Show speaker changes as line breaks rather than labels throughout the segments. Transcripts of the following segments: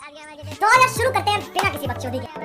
तो आज शुरू करते हैं बिना किसी बकचोदी के।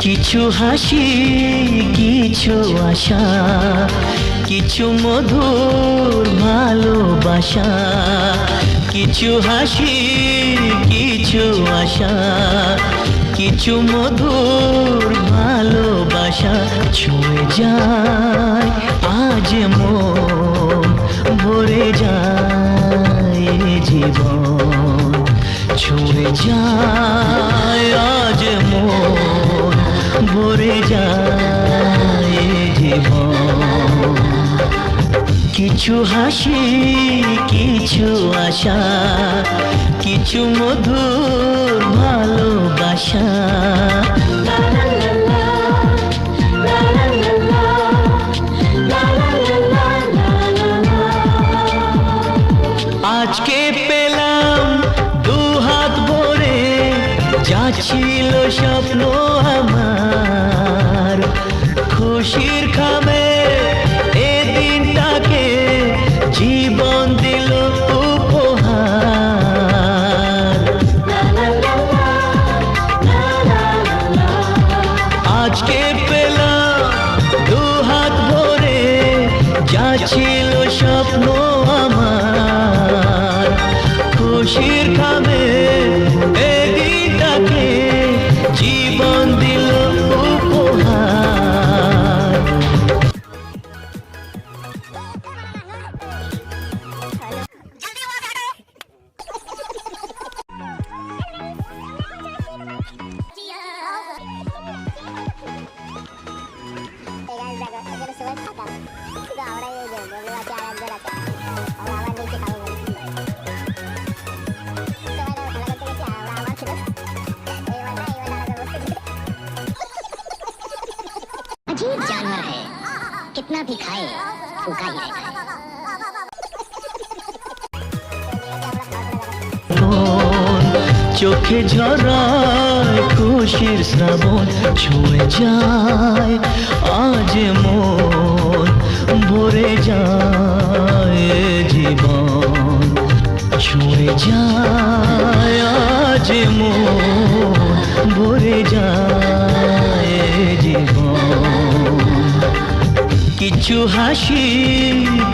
কিছু হাসি কিছু আশা কিছু মধুর ভালোবাসা কিছু হাসি কিছু আশা কিছু মধুর ভালোবাসা ছুঁয়ে যায় আজ মন ভরে যায় জীবন ছুঁয়ে যায় আজ মন ভরে যায় জীবন কিছু হাসি কিছু আশা কিছু মধুর ভালোবাসা আজকে পেলাম দু হাত ভরে যা ছিল স্বপ্ন আমার খুশির খামে এ দিনটাকে জীবন দিল উপহার আজকে পেলাম দু হাত ভরে যা ছিল স্বপ্ন আমার খুশির খামে এ দিনটাকে জীবন দিল উপহার
अजीब जानवर है, कितना भी खाए भूखा ही रहता है।
চোখে ঝরায় খুশির শ্রাবণ ছুঁয়ে যায় আজ মন ভরে যায় জীবন ছুঁয়ে যায় আজ মন ভরে যায় জীবন কিছু হাসি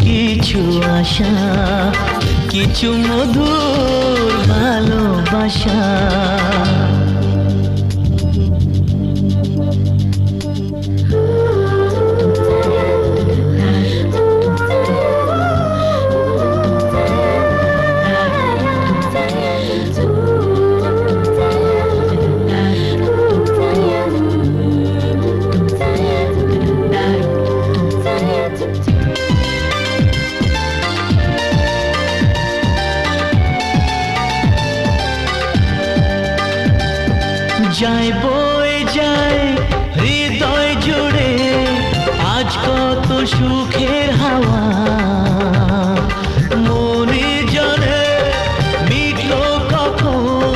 কিছু আশা কিছু মধুর ভালোবাসা যায় বয়ে যায় হৃদয় জুড়ে আজ কত সুখের হাওয়া মনে জানে মিটলো কখন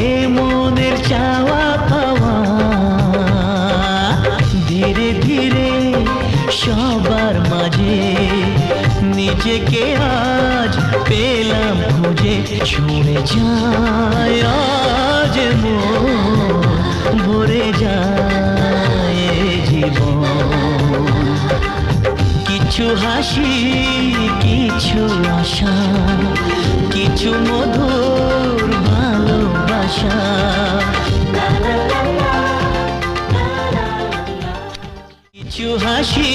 এ মনের চাওয়া পাওয়া ধীরে ধীরে সবার মাঝে নিজেকে আজ পেলাম খুঁজে ছুঁয়ে যায় আজ মন ভরে যায় জীবন কিছু হাসি, কিছু আশা, কিছু মধুর ভালোবাসা। কিছু হাসি,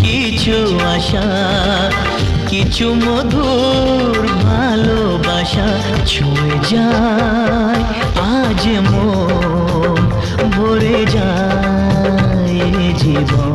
কিছু আশা, কিছু মধুর ভালোবাসা ছুঁয়ে যায় আজ মন, ভরে যায় এ জীবন।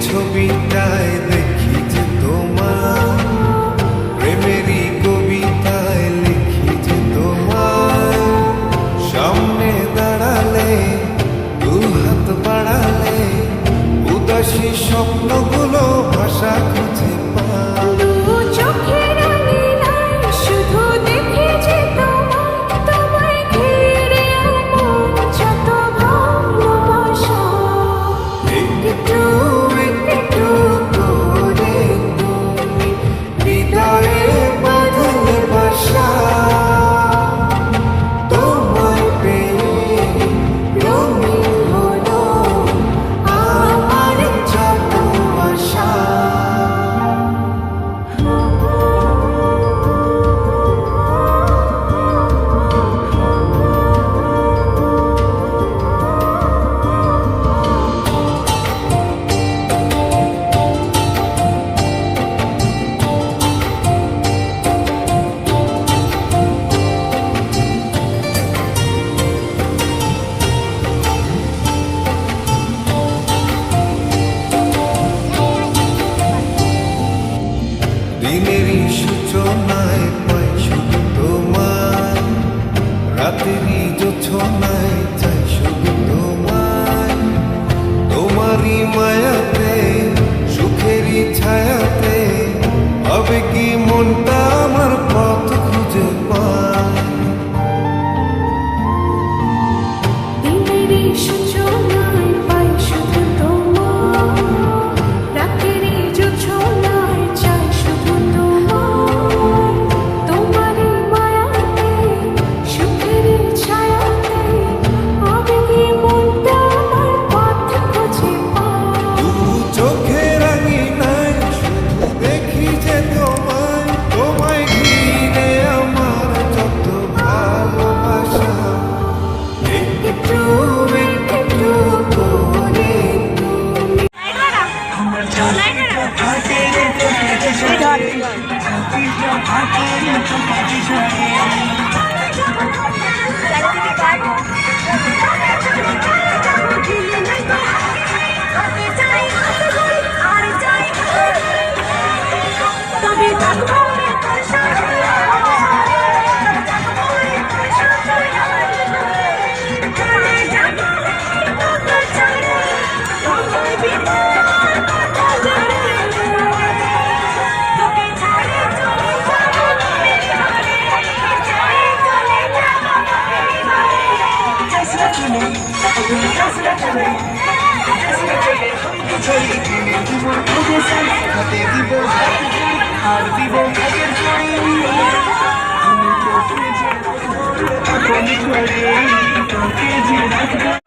ছবিটায় দেখি যে তোমার, প্রেমেরই কবিতায় লিখি যে তোমার, সামনে দাঁড়ালে দু হাত বাড়ালে উদাসী স্বপ্নগুলো ভাষা খুঁজে পায়।
হাতে দিব আর দিব ভাগের ছড়ি আমি তোকে যে এখন করে তোকে যে রাখবো